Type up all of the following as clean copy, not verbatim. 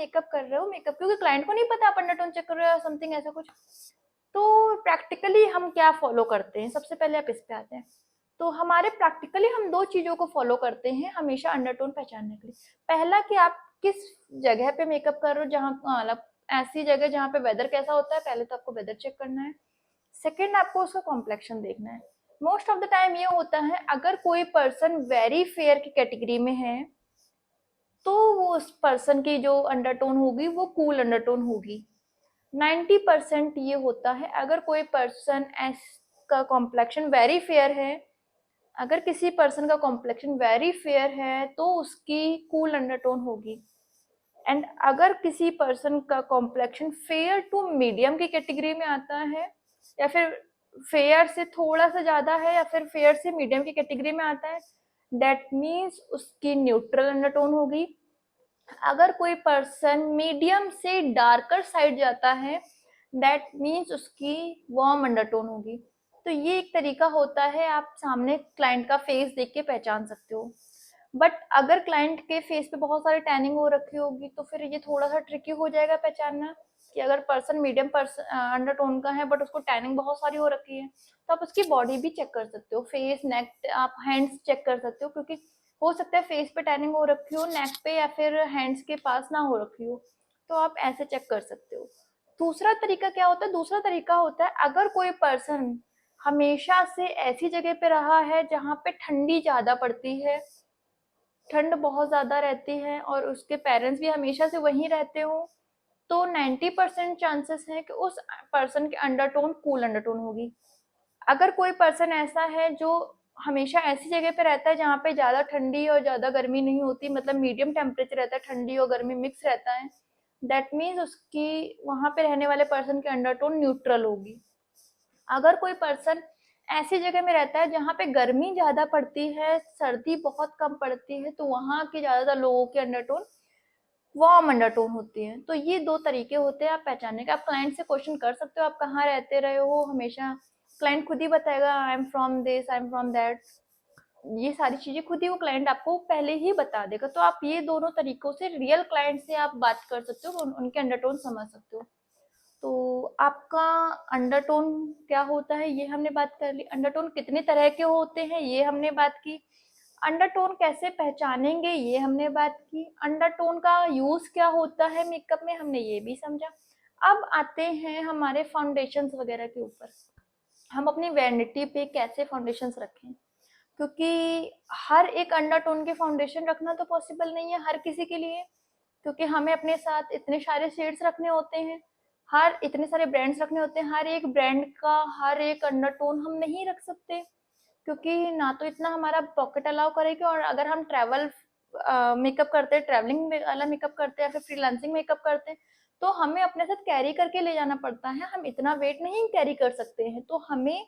Makeup कर रहे हो, मेकअप क्योंकि क्लाइंट को नहीं पता आप अंडरटोन चेक कर रहे हो या समथिंग ऐसा कुछ। तो प्रैक्टिकली हम क्या फॉलो करते हैं, सबसे पहले आप इस पे आते हैं। तो हमारे प्रैक्टिकली हम 2 चीज़ों को फॉलो करते हैं हमेशा अंडरटोन पहचानने के लिए। पहला कि आप किस जगह पे मेकअप कर रहे हो, जहाँ मतलब ऐसी जगह जहाँ पे वेदर कैसा होता है, पहले तो आपको वेदर चेक करना है। सेकंड आपको उसका कॉम्प्लेक्शन देखना है। मोस्ट ऑफ द टाइम ये होता है अगर कोई पर्सन वेरी फेयर की कैटेगरी में है, तो वो उस पर्सन की जो अंडरटोन होगी वो कूल अंडरटोन होगी। 90% ये होता है अगर कोई पर्सन का कॉम्प्लेक्शन वेरी फेयर है, अगर किसी पर्सन का कॉम्प्लेक्शन वेरी फेयर है तो उसकी कूल अंडरटोन होगी। एंड अगर किसी पर्सन का कॉम्प्लेक्शन फेयर टू मीडियम की कैटेगरी में आता है, या फिर फेयर से थोड़ा सा ज्यादा है, या फिर फेयर से मीडियम की कैटेगरी में आता है, दैट मीन्स उसकी न्यूट्रल अंडरटोन होगी। अगर कोई पर्सन मीडियम से डार्कर साइड जाता है, दैट मीन्स उसकी वार्म अंडरटोन होगी। तो ये एक तरीका होता है, आप सामने क्लाइंट का फेस देख के पहचान सकते हो। बट अगर क्लाइंट के फेस पे बहुत सारी टैनिंग हो रखी होगी तो फिर ये थोड़ा सा ट्रिकी हो जाएगा पहचानना, कि अगर पर्सन मीडियम पर्सन अंडरटोन का है बट उसको टैनिंग बहुत सारी हो रखी है, तो आप उसकी बॉडी भी चेक कर सकते हो, फेस, नेक, आप हैंड्स चेक कर सकते हो, क्योंकि हो सकता है फेस पे टैनिंग हो रखी हो, नेक पे या फिर हैंड्स के पास ना हो रखी हो, तो आप ऐसे चेक कर सकते हो। दूसरा तरीका क्या होता है, दूसरा तरीका होता है अगर कोई पर्सन हमेशा से ऐसी जगह पे रहा है जहाँ पे ठंडी ज्यादा पड़ती है, ठंड बहुत ज्यादा रहती है और उसके पेरेंट्स भी हमेशा से वहीं रहते हो, तो 90% चांसेस है कि उस पर्सन के अंडरटोन कूल अंडरटोन होगी। अगर कोई पर्सन ऐसा है जो हमेशा ऐसी जगह पे रहता है जहाँ पे ज्यादा ठंडी और ज्यादा गर्मी नहीं होती, मतलब मीडियम टेम्परेचर रहता है, ठंडी और गर्मी मिक्स रहता है, दैट मीन्स उसकी वहां पे रहने वाले पर्सन की अंडरटोन न्यूट्रल होगी। अगर कोई पर्सन ऐसी जगह में रहता है जहाँ पे गर्मी ज्यादा पड़ती है, सर्दी बहुत कम पड़ती है, तो वहाँ के ज्यादातर लोगों की अंडरटोन वार्म अंडरटोन होती है। तो ये 2 तरीके होते हैं आप पहचानने के। आप क्लाइंट से क्वेश्चन कर सकते हो आप कहाँ रहते रहे हो, हमेशा क्लाइंट खुद ही बताएगा I am from this, I am from that, ये सारी चीजें खुद ही वो क्लाइंट आपको पहले ही बता देगा। तो आप ये दोनों तरीकों से रियल क्लाइंट से आप बात कर सकते हो, उनके अंडरटोन समझ सकते हो। तो आपका अंडरटोन क्या होता है ये हमने बात कर ली, अंडरटोन कितने तरह के होते हैं ये हमने बात की, अंडरटोन कैसे पहचानेंगे ये हमने बात की, अंडरटोन का यूज क्या होता है मेकअप में हमने ये भी समझा। अब आते हैं हमारे फाउंडेशंस वगैरह के ऊपर, हम अपनी वैनिटी पे कैसे फाउंडेशंस रखें, क्योंकि हर एक अंडरटोन के फाउंडेशन रखना तो पॉसिबल नहीं है हर किसी के लिए, क्योंकि हमें अपने साथ इतने सारे शेड्स रखने होते हैं, हर इतने सारे ब्रांड्स रखने होते हैं, हर एक ब्रांड का हर एक अंडरटोन हम नहीं रख सकते, क्योंकि ना तो इतना हमारा पॉकेट अलाउ करेगी, और अगर हम ट्रैवल मेकअप करते हैं, ट्रैवलिंग वाला मेकअप करते हैं या फिर फ्रीलांसिंग मेकअप करते हैं, तो हमें अपने साथ कैरी करके ले जाना पड़ता है, हम इतना वेट नहीं कैरी कर सकते हैं। तो हमें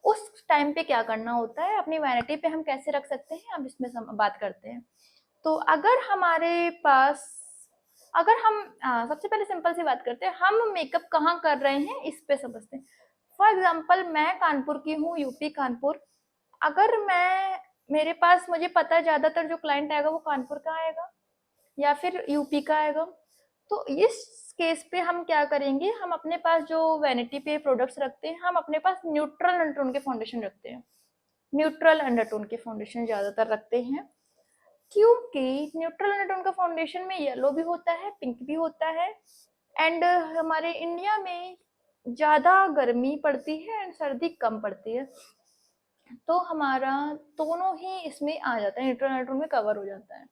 उस टाइम पे क्या करना होता है, अपनी वैनिटी पे हम कैसे रख सकते हैं, अब इसमें बात करते हैं। तो अगर हमारे पास, अगर हम सबसे पहले सिंपल सी बात करते हैं, हम मेकअप कहाँ कर रहे हैं इस पे समझते हैं। फॉर एग्जाम्पल मैं कानपुर की हूँ, यूपी कानपुर। अगर मैं, मेरे पास मुझे पता है ज्यादातर जो क्लाइंट आएगा वो कानपुर का आएगा या फिर यूपी का आएगा, तो इस केस पे हम क्या करेंगे, हम अपने पास जो वैनिटी पे प्रोडक्ट्स रखते हैं, हम अपने पास न्यूट्रल अंडरटोन के फाउंडेशन रखते हैं, न्यूट्रल अंडरटोन के फाउंडेशन ज्यादातर रखते हैं, क्योंकि न्यूट्रल अंडरटोन का फाउंडेशन में येलो भी होता है, पिंक भी होता है, एंड हमारे इंडिया में ज्यादा गर्मी पड़ती है एंड सर्दी कम पड़ती है, तो हमारा दोनों ही इसमें आ जाता है, न्यूट्रल अंडरटोन में कवर हो जाता है।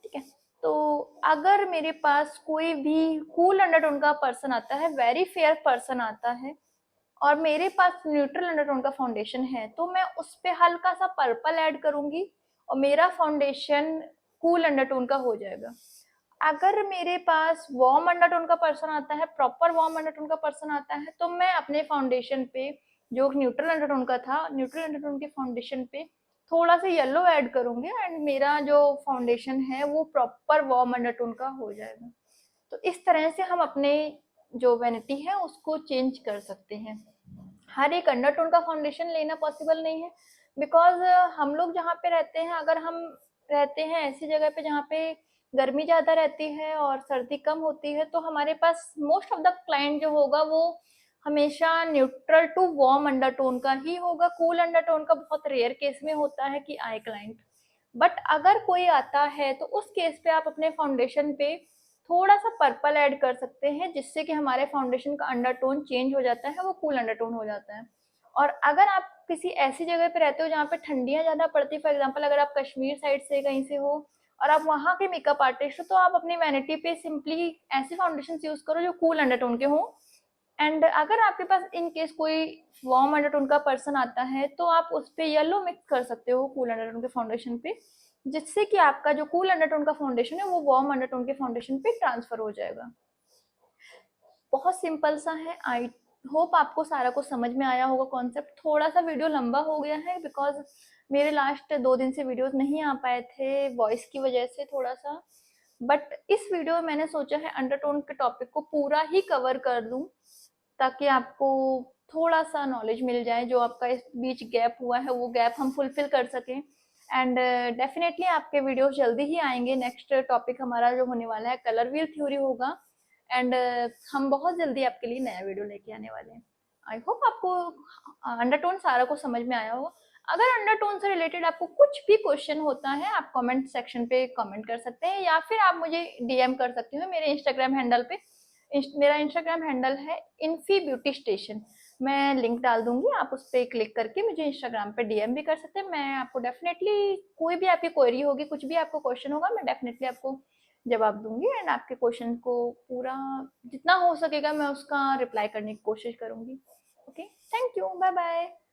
ठीक है, तो अगर मेरे पास कोई भी कूल अंडरटोन का पर्सन आता है, वेरी फेयर पर्सन आता है, और मेरे पास न्यूट्रल अंडरटोन का फाउंडेशन है, तो मैं उस पे हल्का सा पर्पल ऐड करूंगी और मेरा फाउंडेशन कूल अंडरटोन का हो जाएगा। अगर मेरे पास वार्म अंडरटोन का पर्सन आता है, प्रॉपर वार्म अंडरटोन का पर्सन आता है, तो मैं अपने फाउंडेशन पे जो न्यूट्रल अंडरटोन का था, न्यूट्रल अंडरटोन के फाउंडेशन पे थोड़ा सा येलो ऐड करूंगी एंड मेरा जो फाउंडेशन है वो प्रॉपर वार्म अंडरटोन का हो जाएगा। तो इस तरह से हम अपने जो वैनिटी है उसको चेंज कर सकते हैं। हर एक अंडरटोन का फाउंडेशन लेना पॉसिबल नहीं है, बिकॉज हम लोग जहाँ पे रहते हैं, अगर हम रहते हैं ऐसी जगह पे जहाँ पे गर्मी ज़्यादा रहती है और सर्दी कम होती है, तो हमारे पास मोस्ट ऑफ द क्लाइंट जो होगा वो हमेशा न्यूट्रल टू वार्म अंडरटोन का ही होगा। कूल अंडरटोन का बहुत रेयर केस में होता है कि आए क्लाइंट। बट अगर कोई आता है तो उस केस पे आप अपने फाउंडेशन पे थोड़ा सा पर्पल ऐड कर सकते हैं, जिससे कि हमारे फाउंडेशन का अंडरटोन चेंज हो जाता है, वो कूल अंडरटोन हो जाता है। और अगर आप किसी ऐसी जगह पे रहते हो जहाँ पे ठंडियाँ ज़्यादा पड़ती, फॉर एग्जांपल अगर आप कश्मीर साइड से कहीं से हो और आप वहाँ के मेकअप आर्टिस्ट हो, तो आप अपनी वैनिटी पे सिंपली ऐसे फाउंडेशन यूज करो जो कूल अंडरटोन के हों। एंड अगर आपके पास इन केस कोई वार्म अंडरटोन का पर्सन आता है तो आप उस पे येलो मिक्स कर सकते हो कूल अंडरटोन के फाउंडेशन पे, जिससे कि आपका जो कूल अंडरटोन का फाउंडेशन है वो वार्म अंडरटोन के फाउंडेशन पे ट्रांसफर हो जाएगा। बहुत सिंपल सा है। आई होप आपको सारा कुछ समझ में आया होगा कॉन्सेप्ट। थोड़ा सा वीडियो लंबा हो गया है बिकॉज मेरे लास्ट 2 दिन से वीडियोस नहीं आ पाए थे वॉइस की वजह से थोड़ा सा। बट इस वीडियो में मैंने सोचा है अंडरटोन के टॉपिक को पूरा ही कवर कर दूं, ताकि आपको थोड़ा सा नॉलेज मिल जाए। जो आपका इस बीच गैप हुआ है वो गैप हम फुलफिल कर सकें। एंड डेफिनेटली आपके वीडियोस जल्दी ही आएंगे। नेक्स्ट टॉपिक हमारा जो होने वाला है कलर व्हील थ्योरी होगा। एंड हम बहुत जल्दी आपके लिए नया वीडियो लेके आने वाले हैं। आई होप आपको अंडरटोन सारा कुछ समझ में आया होगा। अगर अंडरटोन से रिलेटेड आपको कुछ भी क्वेश्चन होता है आप कमेंट सेक्शन पे कमेंट कर सकते हैं, या फिर आप मुझे डीएम कर सकते हो मेरे इंस्टाग्राम हैंडल पे। मेरा इंस्टाग्राम हैंडल है इन्फी ब्यूटी स्टेशन। मैं लिंक डाल दूंगी, आप उस पर क्लिक करके मुझे इंस्टाग्राम पे डीएम भी कर सकते हैं। मैं आपको डेफिनेटली कोई भी आपकी क्वेरी होगी, कुछ भी आपको क्वेश्चन होगा, मैं डेफिनेटली आपको जवाब दूंगी। एंड आपके क्वेश्चन को पूरा जितना हो सकेगा मैं उसका रिप्लाई करने की कोशिश करूंगी। Okay, thank you, bye bye.